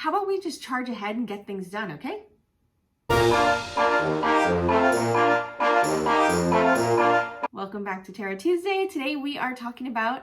how about we just charge ahead and get things done, okay? Welcome back to Tarot Tuesday. Today we are talking about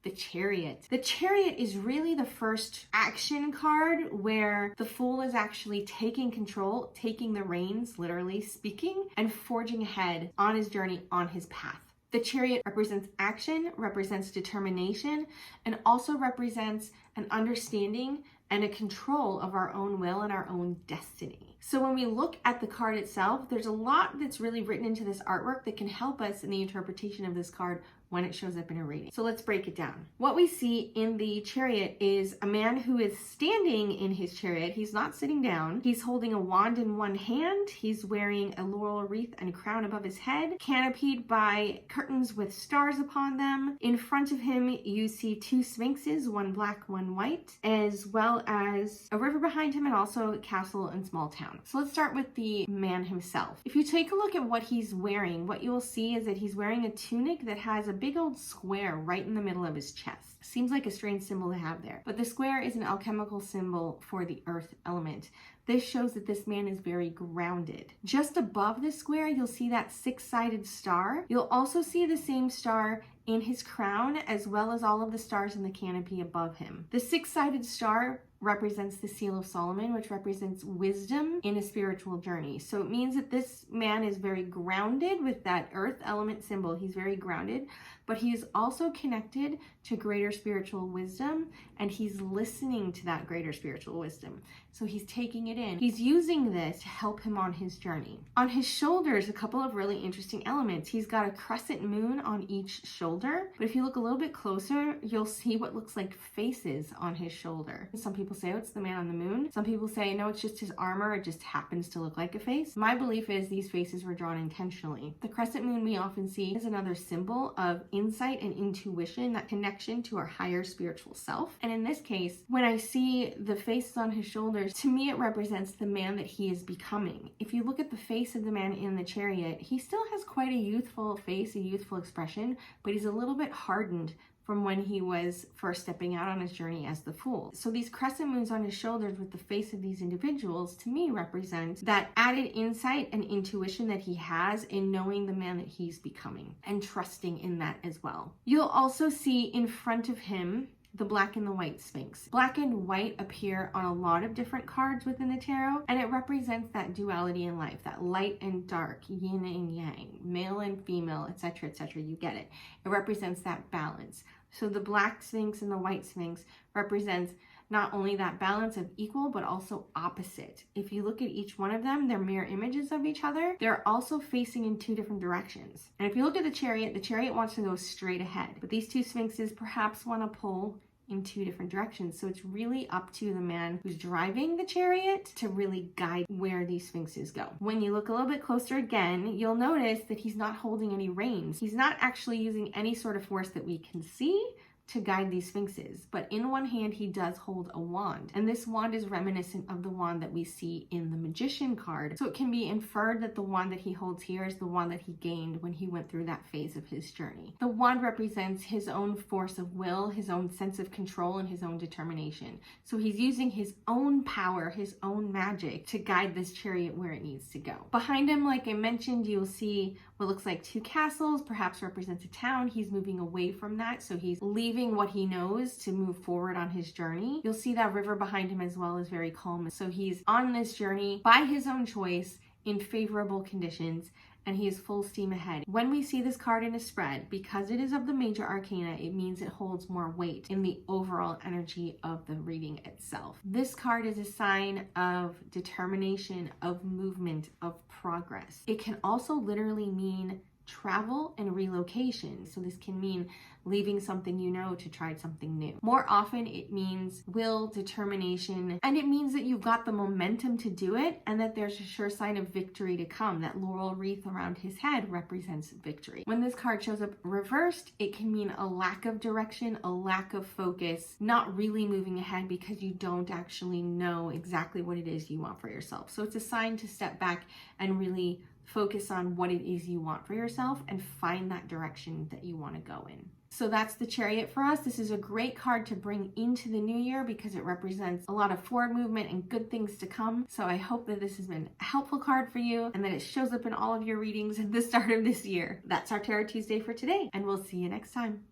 the Chariot. The Chariot is really the first action card where the Fool is actually taking control, taking the reins, literally speaking, and forging ahead on his journey, on his path. The Chariot represents action, represents determination, and also represents an understanding and a control of our own will and our own destiny. So when we look at the card itself, there's a lot that's really written into this artwork that can help us in the interpretation of this card when it shows up in a reading. So let's break it down. What we see in the Chariot is a man who is standing in his chariot. He's not sitting down. He's holding a wand in one hand. He's wearing a laurel wreath and crown above his head, canopied by curtains with stars upon them. In front of him, you see two sphinxes, one black, one white, as well as a river behind him and also a castle and small town. So let's start with the man himself. If you take a look at what he's wearing, what you will see is that he's wearing a tunic that has a big old square right in the middle of his chest. Seems like a strange symbol to have there, but the square is an alchemical symbol for the earth element. This shows that this man is very grounded. Just above the square, you'll see that six-sided star. You'll also see the same star in his crown, as well as all of the stars in the canopy above him. The six-sided star represents the seal of Solomon, which represents wisdom in a spiritual journey. So it means that this man is very grounded with that earth element symbol. He's very grounded, but he is also connected to greater spiritual wisdom, and he's listening to that greater spiritual wisdom. So he's taking it in. He's using this to help him on his journey. On his shoulders, a couple of really interesting elements. He's got a crescent moon on each shoulder, but if you look a little bit closer, you'll see what looks like faces on his shoulder. Some people say, oh, it's the man on the moon. Some people say, no, it's just his armor. It just happens to look like a face. My belief is these faces were drawn intentionally. The crescent moon we often see is another symbol of insight and intuition, that connection to our higher spiritual self. And in this case, when I see the faces on his shoulders, to me, it represents the man that he is becoming. If you look at the face of the man in the Chariot, he still has quite a youthful face, a youthful expression, but he's a little bit hardened from when he was first stepping out on his journey as the Fool. So these crescent moons on his shoulders with the face of these individuals, to me, represent that added insight and intuition that he has in knowing the man that he's becoming and trusting in that as well. You'll also see in front of him the black and the white sphinx. Black and white appear on a lot of different cards within the tarot, and it represents that duality in life, that light and dark, yin and yang, male and female, etc., etc. You get it. It represents that balance. So the black sphinx and the white sphinx represents not only that balance of equal, but also opposite. If you look at each one of them, they're mirror images of each other. They're also facing in two different directions. And if you look at the Chariot wants to go straight ahead, but these two sphinxes perhaps want to pull in two different directions. So it's really up to the man who's driving the Chariot to really guide where these sphinxes go. When you look a little bit closer again, you'll notice that he's not holding any reins. He's not actually using any sort of force that we can see to guide these sphinxes, but in one hand he does hold a wand, and this wand is reminiscent of the wand that we see in the Magician card. So it can be inferred that the wand that he holds here is the wand that he gained when he went through that phase of his journey. The wand represents his own force of will, his own sense of control, and his own determination. So he's using his own power, his own magic to guide this Chariot where it needs to go. Behind him, like I mentioned, you'll see what looks like two castles, perhaps represents a town. He's moving away from that, so he's leaving what he knows to move forward on his journey. You'll see that river behind him as well is very calm. So he's on this journey by his own choice in favorable conditions, and he is full steam ahead. When we see this card in a spread, because it is of the Major Arcana, it means it holds more weight in the overall energy of the reading itself. This card is a sign of determination, of movement, of progress. It can also literally mean travel and relocation. So this can mean leaving something you know to try something new. More often it means will, determination, and it means that you've got the momentum to do it and that there's a sure sign of victory to come. That laurel wreath around his head represents victory. When this card shows up reversed, it can mean a lack of direction, a lack of focus, not really moving ahead because you don't actually know exactly what it is you want for yourself. So it's a sign to step back and really focus on what it is you want for yourself and find that direction that you want to go in. So that's the Chariot for us. This is a great card to bring into the new year because it represents a lot of forward movement and good things to come. So I hope that this has been a helpful card for you and that it shows up in all of your readings at the start of this year. That's our Tarot Tuesday for today, and we'll see you next time.